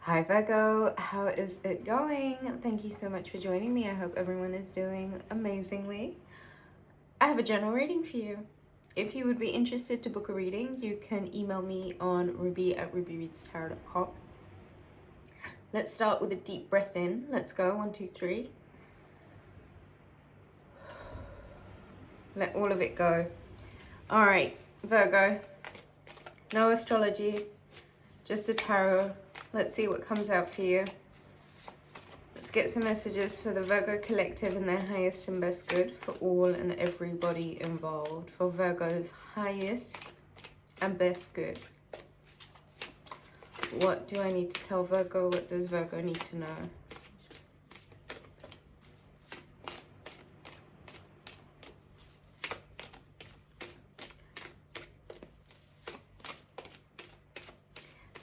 Hi Virgo, how is it going? Thank you so much for joining me. I hope everyone is doing amazingly. I have a general reading for you. If you would be interested to book a reading, you can email me on ruby@rubyreadstarot.com. Let's start with a deep breath in. Let's go. 1, 2, 3. Let all of it go. All right, Virgo. No astrology, just a tarot. Let's see what comes out for you. Let's get some messages for the Virgo collective in their highest and best good for all and everybody involved. For Virgo's highest and best good. What do I need to tell Virgo? What does Virgo need to know?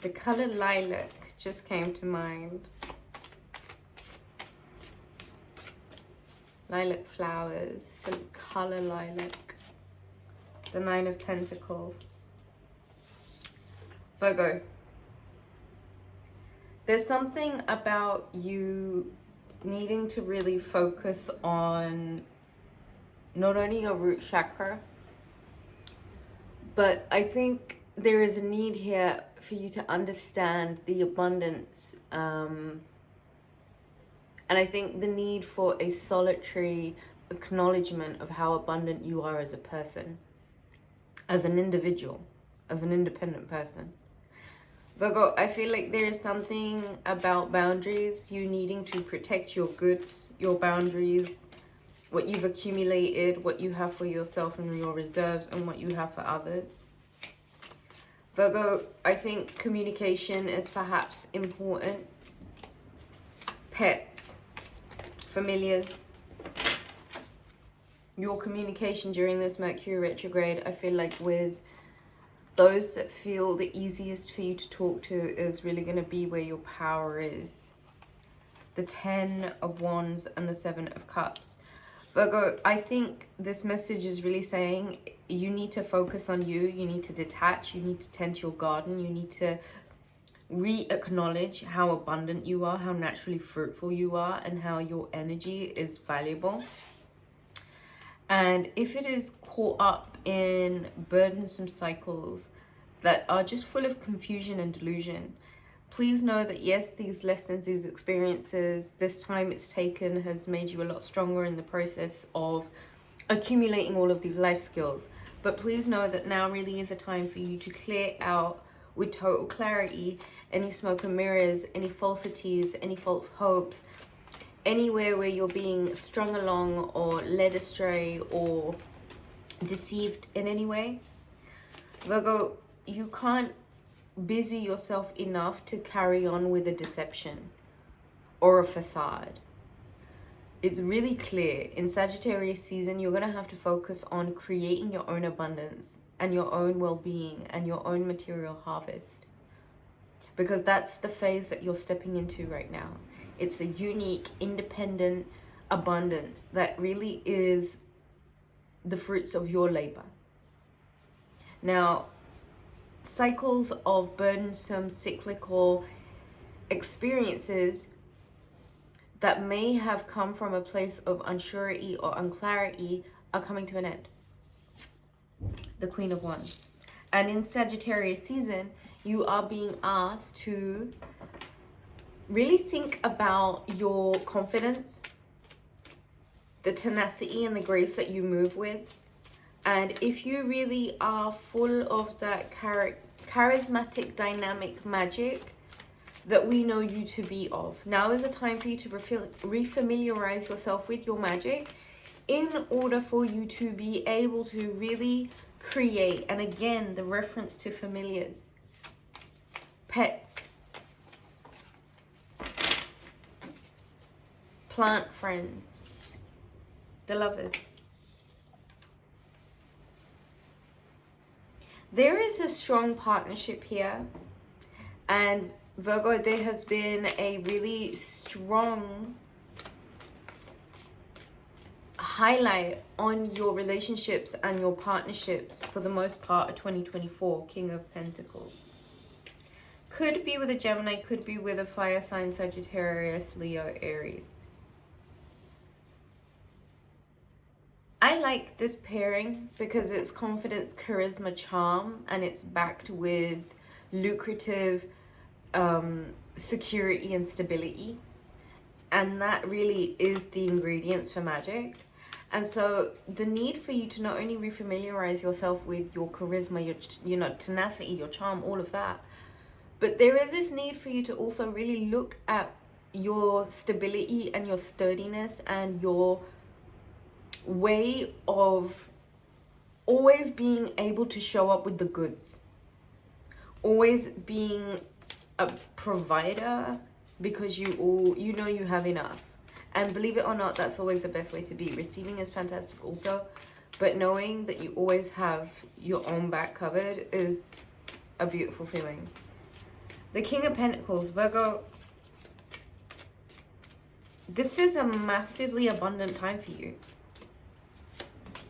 The color lilac just came to mind. Lilac flowers, the color lilac, the 9 of Pentacles. Virgo, there's something about you needing to really focus on not only your root chakra, but I think there is a need here for you to understand the abundance, and I think the need for a solitary acknowledgement of how abundant you are as a person, as an individual, as an independent person. Virgo, I feel like there is something about boundaries, you needing to protect your goods, your boundaries, what you've accumulated, what you have for yourself and your reserves, and what you have for others. Virgo, I think communication is perhaps important. Pets, familiars, your communication during this Mercury retrograde, I feel like with those that feel the easiest for you to talk to is really going to be where your power is. The 10 of Wands and the 7 of Cups. Virgo, I think this message is really saying you need to focus on you. You need to detach. You need to tend to your garden. You need to re-acknowledge how abundant you are, how naturally fruitful you are, and how your energy is valuable. And if it is caught up in burdensome cycles that are just full of confusion and delusion, please know that yes, these lessons, these experiences, this time it's taken has made you a lot stronger in the process of accumulating all of these life skills. But please know that now really is a time for you to clear out with total clarity any smoke and mirrors, any falsities, any false hopes, anywhere where you're being strung along or led astray or deceived in any way. Virgo, you can't busy yourself enough to carry on with a deception or a facade. It's really clear in Sagittarius season, you're going to have to focus on creating your own abundance and your own well-being and your own material harvest. Because that's the phase that you're stepping into right now. It's a unique, independent abundance that really is the fruits of your labor. Now, cycles of burdensome, cyclical experiences that may have come from a place of unsurety or unclarity are coming to an end. The Queen of Wands. And in Sagittarius season, you are being asked to really think about your confidence, the tenacity and the grace that you move with. And if you really are full of that charismatic, dynamic magic that we know you to be of, now is the time for you to refamiliarize yourself with your magic in order for you to be able to really create. And again, the reference to familiars, pets, plant friends, the lovers. There is a strong partnership here, and Virgo, there has been a really strong highlight on your relationships and your partnerships for the most part of 2024, King of Pentacles. Could be with a Gemini, could be with a fire sign, Sagittarius, Leo, Aries. I like this pairing because it's confidence, charisma, charm, and it's backed with lucrative security and stability. And that really is the ingredients for magic. And so the need for you to not only refamiliarize yourself with your charisma, your tenacity, your charm, all of that, but there is this need for you to also really look at your stability and your sturdiness and your way of always being able to show up with the goods, always being a provider, because you know you have enough. And believe it or not, that's always the best way to be. Receiving is fantastic also, but knowing that you always have your own back covered is a beautiful feeling. The King of Pentacles, Virgo, this is a massively abundant time for you.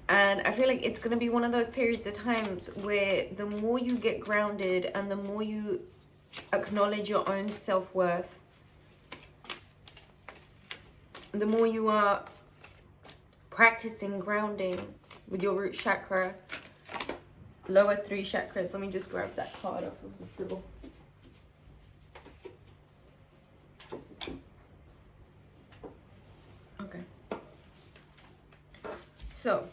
And I feel like it's going to be one of those periods of times where the more you get grounded and the more you acknowledge your own self-worth, the more you are practicing grounding with your root chakra, lower 3 chakras. Let me just grab that card off of the scribble. Okay. So,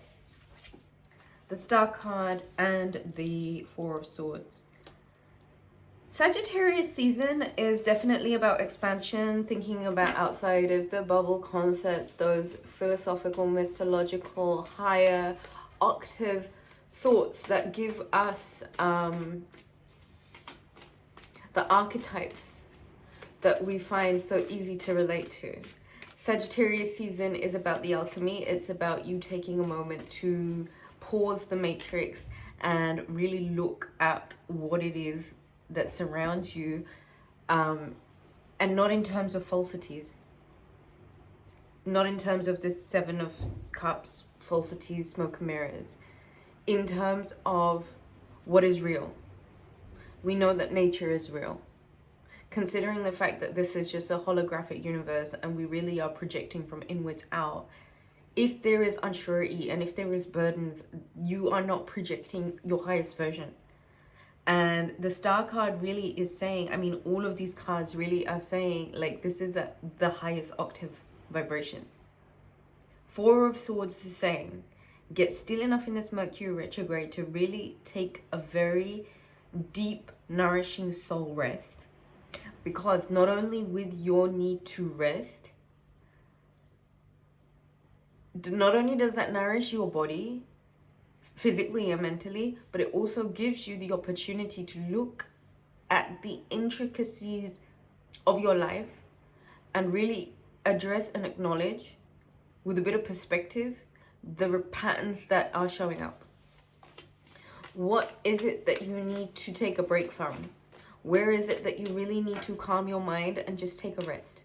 the Star card and the Four of Swords. Sagittarius season is definitely about expansion, thinking about outside of the bubble concepts, those philosophical, mythological, higher octave thoughts that give us the archetypes that we find so easy to relate to. Sagittarius season is about the alchemy. It's about you taking a moment to pause the matrix and really look at what it is that surrounds you, and not in terms of falsities, not in terms of this 7 of Cups, falsities, smoke and mirrors, in terms of what is real. We know that nature is real. Considering the fact that this is just a holographic universe and we really are projecting from inwards out, if there is unsurety and if there is burdens, you are not projecting your highest version. And the Star card really is saying, I mean, all of these cards really are saying, like, this is at the highest octave vibration. Four of Swords is saying, get still enough in this Mercury retrograde to really take a very deep, nourishing soul rest. Because not only with your need to rest, not only does that nourish your body, physically and mentally, but it also gives you the opportunity to look at the intricacies of your life and really address and acknowledge with a bit of perspective the patterns that are showing up. What is it that you need to take a break from? Where is it that you really need to calm your mind and just take a rest?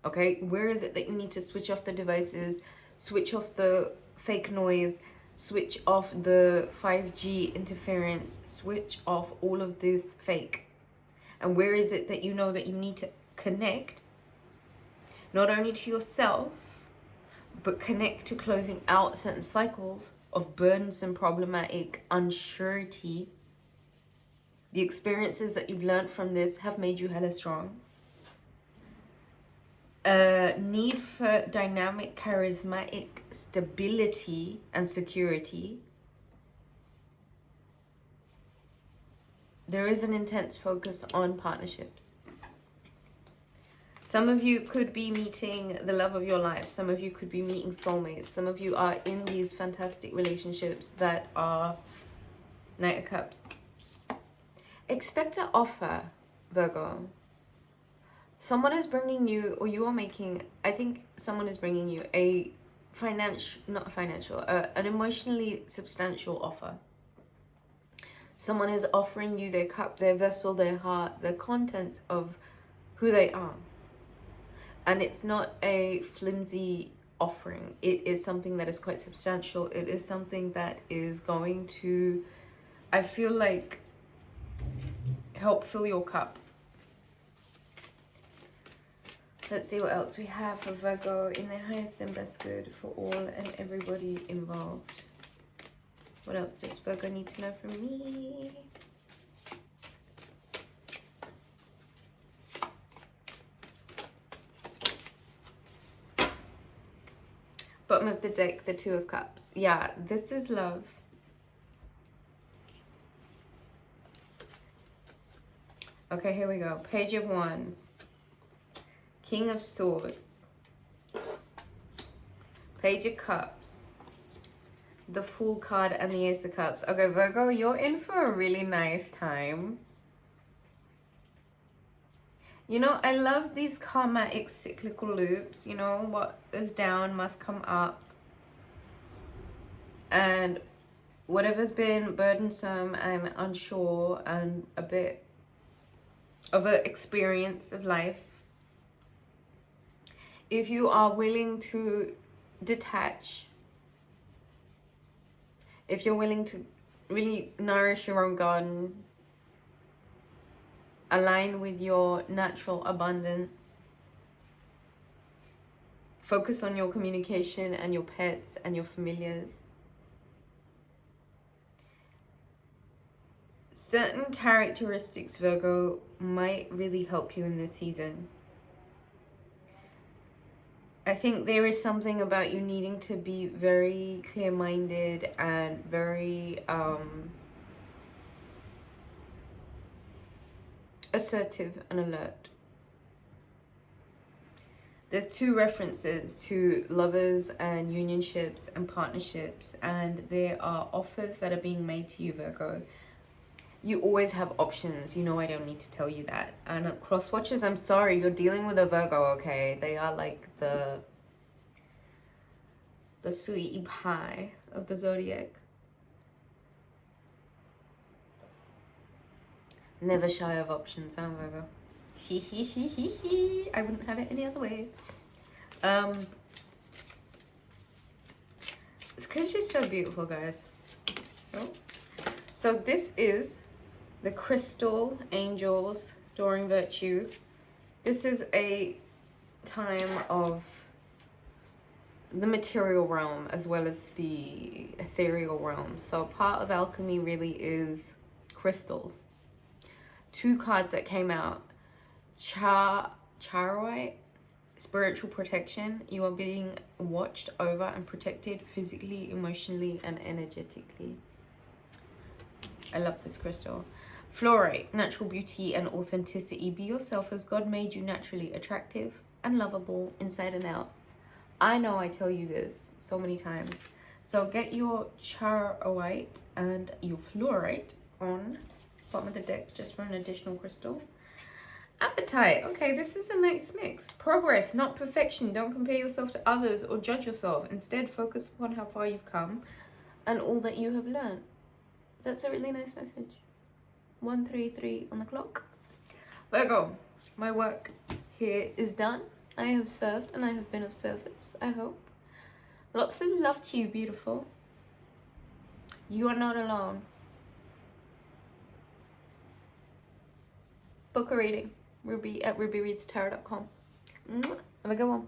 Okay, where is it that you need to switch off the devices, switch off the fake noise, switch off the 5G interference, switch off all of this fake? And where is it that you know that you need to connect, not only to yourself, but connect to closing out certain cycles of burdensome, problematic unsurety? The experiences that you've learned from this have made you hella strong. Need for dynamic, charismatic stability and security. There is an intense focus on partnerships. Some of you could be meeting the love of your life. Some of you could be meeting soulmates. Some of you are in these fantastic relationships that are Knight of Cups. Expect an offer, Virgo. Someone is bringing you, or you are making, I think someone is bringing you a an emotionally substantial offer. Someone is offering you their cup, their vessel, their heart, the contents of who they are. And it's not a flimsy offering. It is something that is quite substantial. It is something that is going to, I feel like, help fill your cup. Let's see what else we have for Virgo in their highest and best good for all and everybody involved. What else does Virgo need to know from me? Bottom of the deck, the Two of Cups. Yeah, this is love. Okay, here we go. Page of Wands. King of Swords. Page of Cups. The Fool card and the Ace of Cups. Okay, Virgo, you're in for a really nice time. You know, I love these karmatic cyclical loops. You know, what is down must come up. And whatever's been burdensome and unsure and a bit of an experience of life, if you are willing to detach, if you're willing to really nourish your own garden, align with your natural abundance, focus on your communication and your pets and your familiars, certain characteristics, Virgo, might really help you in this season. I think there is something about you needing to be very clear-minded and very assertive and alert. There are two references to lovers and unionships and partnerships, and there are offers that are being made to you, Virgo. You always have options. You know I don't need to tell you that. And cross watchers, I'm sorry, you're dealing with a Virgo, okay? They are like the sweetie pie of the zodiac. Never shy of options, huh, Virgo? I wouldn't have it any other way. It's because you're so beautiful, guys. Oh. So this is the Crystal Angels Adoring Virtue. This is a time of the material realm as well as the ethereal realm. So part of alchemy really is crystals. Two cards that came out. Charoite, spiritual protection. You are being watched over and protected physically, emotionally, and energetically. I love this crystal. Fluorite, natural beauty and authenticity. Be yourself as God made you, naturally attractive and lovable inside and out. I know I tell you this so many times. So get your charoite and your fluorite on bottom of the deck just for an additional crystal. Appetite. Okay, this is a nice mix. Progress, not perfection. Don't compare yourself to others or judge yourself. Instead, focus upon how far you've come and all that you have learned. That's a really nice message. 133 on the clock. Virgo, my work here is done. I have served and I have been of service, I hope. Lots of love to you, beautiful. You are not alone. Book a reading. Ruby at rubyreadstarot.com. Have a good one.